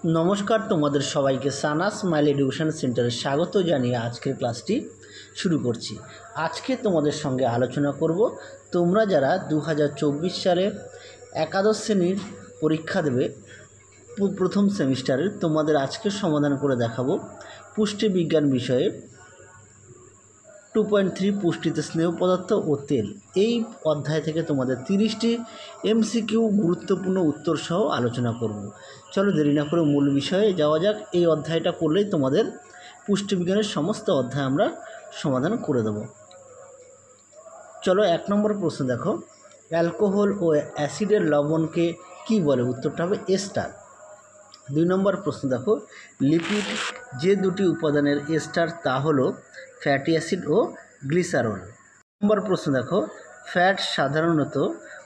নমস্কার, তোমাদের সবাইকে সানা স্মাইল এডুকেশন সেন্টারে স্বাগত জানিয়ে আজকের ক্লাসটি শুরু করছি। আজকে তোমাদের সঙ্গে আলোচনা করব তোমরা যারা 2024 সালে একাদশ শ্রেণীর পরীক্ষা দেবে প্রথম সেমিস্টারের, তোমাদের আজকে সমাধান করে দেখাবো পুষ্টিবিজ্ঞান বিষয়ে 2.3 পুষ্টিতে স্নেহ পদার্থ ও তেল। এই অধ্যায় থেকে তোমাদের 30টি এমসিকিউ গুরুত্বপূর্ণ উত্তর সহ আলোচনা করব। চলো দেরি না করে মূল বিষয়ে যাওয়া যাক। এই অধ্যায়টা করলেই তোমাদের পুষ্টিবিজ্ঞানের সমস্ত অধ্যায় আমরা সমাধান করে দেব। চলো 1 নম্বর প্রশ্ন দেখো, অ্যালকোহল ও অ্যাসিডের লবণকে কি বলে? উত্তরটা হবে এস্টার। 2 নম্বর প্রশ্ন দেখো, লিপিড যে দুটি উপাদানের এস্টার তা হলো ফ্যাটি অ্যাসিড ও গ্লিসারল। নম্বর প্রশ্ন দেখো, ফ্যাট সাধারণত,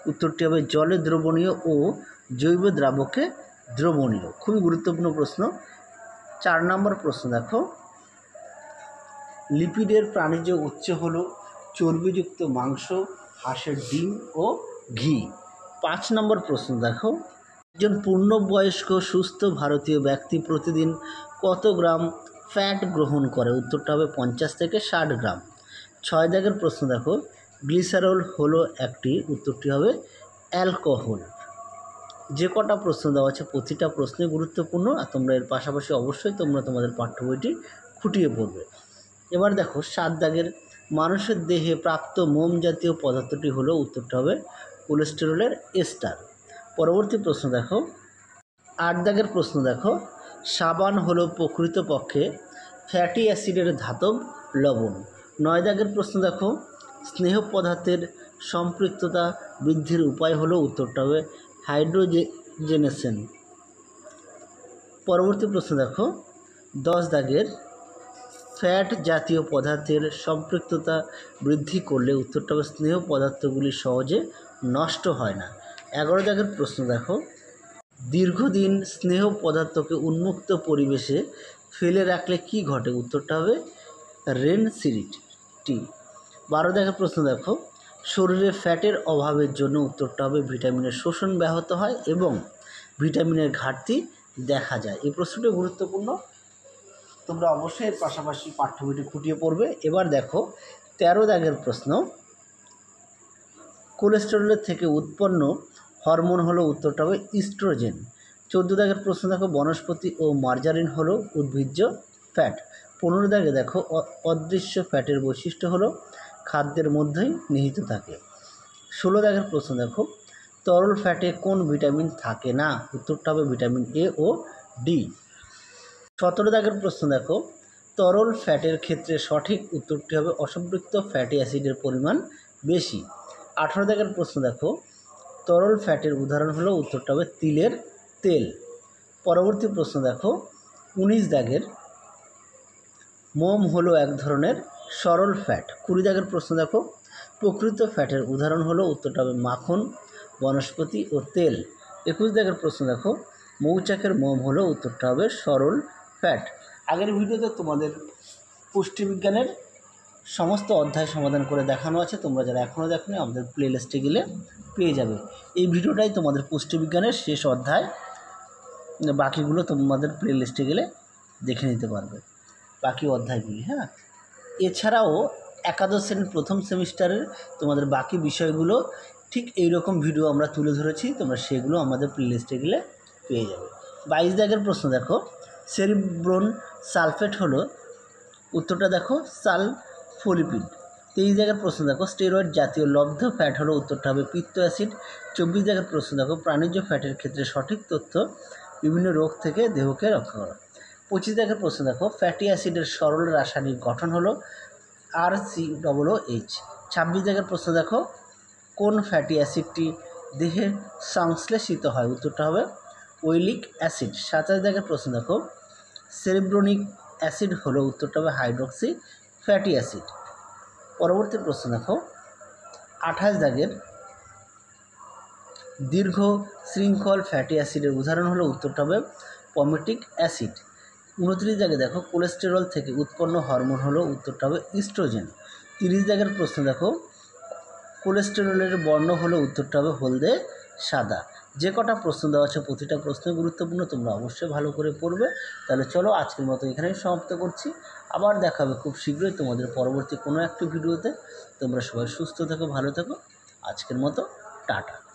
উত্তরটি হবে জলে দ্রবণীয় ও জৈব দ্রাবকে দ্রবণীয়। খুবই গুরুত্বপূর্ণ প্রশ্ন। 4 নম্বর প্রশ্ন দেখো, লিপিডের প্রাণীজ উৎস হলো চর্বিযুক্ত মাংস, হাঁসের ডিম ও ঘি। 5 নম্বর প্রশ্ন দেখো, একজন পূর্ণবয়স্ক সুস্থ ভারতীয় ব্যক্তি প্রতিদিন কত গ্রাম ফ্যাট গ্রহণ করে? উত্তরটা হবে 50 থেকে 60 গ্রাম। 6 দাগের প্রশ্ন দেখো, গ্লিসারল হলো একটি, উত্তরটি হবে অ্যালকোহল। যে কটা প্রশ্ন দেওয়া আছে প্রতিটা প্রশ্নে গুরুত্বপূর্ণ, আর তোমরা এর পাশাপাশি অবশ্যই তোমাদের পাঠ্য বইটি খুঁটিয়ে পড়বে। এবার দেখো 7 দাগের, মানুষের দেহে প্রাপ্ত মোম জাতীয় পদার্থটি হলো, উত্তরটা হবে কোলেস্টেরলের এস্টার। পরবর্তী প্রশ্ন দেখো 8 দাগের প্রশ্ন দেখো, সাবান হলো প্রকৃতপক্ষে ফ্যাটি অ্যাসিডের ধাতব লবণ। 9 দাগের প্রশ্ন দেখো, স্নেহ পদার্থের সম্পৃক্ততা বৃদ্ধির উপায় হলো, উত্তরটা হবে হাইড্রোজেনেশন। পরবর্তী প্রশ্ন দেখো 10 দাগের, ফ্যাট জাতীয় পদার্থের সম্পৃক্ততা বৃদ্ধি করলে, উত্তরটা হবে স্নেহ পদার্থগুলি সহজে নষ্ট হয় না। 11 দাগের প্রশ্ন দেখো, দীর্ঘদিন স্নেহ পদার্থকে উন্মুক্ত পরিবেশে ফেলে রাখলে কি ঘটে? উত্তরটা হবে রেনসিডিটি। 12 দাগের প্রশ্ন দেখো, শরীরে ফ্যাটের অভাবের জন্য, উত্তরটা হবে ভিটামিনের শোষণ ব্যাহত হয় এবং ভিটামিনের ঘাটতি দেখা যায়। এই প্রশ্নটি গুরুত্বপূর্ণ, তোমরা অবশ্যই এর পাশাপাশি পাঠ্য বইটি খুঁটিয়ে পড়বে। এবার দেখো 13 দাগের প্রশ্ন, কোলেস্টেরলের থেকে উৎপন্ন হরমোন হলো, উত্তরটা হবে ইস্ট্রোজেন। 14 দাগের প্রশ্ন দেখো, বনস্পতি ও মার্জারিন হলো উদ্ভিজ্জ ফ্যাট। 15 দাগে দেখো, অদৃশ্য ফ্যাটের বৈশিষ্ট্য হলো খাদ্যের মধ্যেই নিহিত থাকে। 16 দাগের প্রশ্ন দেখো, তরল ফ্যাটে কোন ভিটামিন থাকে না? উত্তরটা হবে ভিটামিন এ ও ডি। 17 দাগের প্রশ্ন দেখো, তরল ফ্যাটের ক্ষেত্রে সঠিক উত্তরটি হবে অসম্পৃক্ত ফ্যাটি অ্যাসিডের পরিমাণ বেশি। 18 দাগের প্রশ্ন দেখো, তরল ফ্যাটের উদাহরণ হলো, উত্তরটা হবে তিলের তেল। পরবর্তী প্রশ্ন দেখো 19 দাগের, মোম হলো এক ধরনের সরল ফ্যাট। 20 দাগের প্রশ্ন দেখো, প্রকৃত ফ্যাটের উদাহরণ হলো, উত্তরটা হবে মাখন, বনস্পতি ও তেল। 21 দাগের প্রশ্ন দেখো, মৌচাকের মোম হলো, উত্তরটা হবে সরল ফ্যাট। আগের ভিডিওতে তোমাদের পুষ্টিবিজ্ঞানের সমস্ত অধ্যায় সমাধান করে দেখানো আছে, তোমরা যারা এখনও দেখোনি আমাদের প্লে লিস্টে গেলে পেয়ে যাবে। এই ভিডিওটাই তোমাদের পুষ্টিবিজ্ঞানের শেষ অধ্যায়, বাকিগুলো তোমাদের প্লে লিস্টে গেলে দেখে নিতে পারবে বাকি অধ্যায়গুলি। হ্যাঁ, এছাড়াও একাদশ শ্রেণীর প্রথম সেমিস্টারের তোমাদের বাকি বিষয়গুলো ঠিক এই রকম ভিডিও আমরা তুলে ধরেছি, তোমরা সেগুলো আমাদের প্লে লিস্টে গেলে পেয়ে যাবে। 22 দাগের প্রশ্ন দেখো, সেরিব্রোন সালফেট হলো, উত্তরটা দেখো সালফোলিপিড। 23 দাগের প্রশ্ন দেখো, স্টেরয়েড জাতীয় লব্ধ ফ্যাট হলো, উত্তরটা হবে পিত্ত অ্যাসিড। 24 দাগের প্রশ্ন দেখো, প্রাণীজ ফ্যাটের ক্ষেত্রে সঠিক তথ্য বিভিন্ন রোগ থেকে দেহকে রক্ষা করা। 25 দাগের প্রশ্ন দেখো, ফ্যাটি অ্যাসিডের সরল রাসায়নিক গঠন হলো RCOOH। 26 দাগের প্রশ্ন দেখো, কোন ফ্যাটি অ্যাসিডটি দেহে সংশ্লেষিত হয়? উত্তরটা হবে ওইলিক অ্যাসিড। 27 দাগের প্রশ্ন দেখো, সেরিব্রোনিক অ্যাসিড হলো, উত্তরটা হবে হাইড্রক্সি ফ্যাটি অ্যাসিড। পরবর্তী প্রশ্ন দেখো 28 দাগের, দীর্ঘ শৃঙ্খল ফ্যাটি অ্যাসিডের উদাহরণ হলো, উত্তরটা হবে পমিটিক অ্যাসিড। 29 দাগে দেখো, কোলেস্টেরল থেকে উৎপন্ন হরমোন হলো, উত্তরটা হবে ইস্ট্রোজেন। 30 দাগের প্রশ্ন দেখো, কোলেস্টেরলের বর্ণ হলো, উত্তরটা হবে হলদে সাদা। যে কটা প্রশ্ন দেওয়া আছে প্রতিটা প্রশ্নই গুরুত্বপূর্ণ, তোমরা অবশ্যই ভালো করে পড়বে। তাহলে চলো আজকের মতো এখানেই সমাপ্ত করছি। আবার দেখা হবে খুব শীঘ্রই তোমাদের পরবর্তী কোনো একটি ভিডিওতে। তোমরা সবাই সুস্থ থেকো, ভালো থেকো। আজকের মতো টাটা।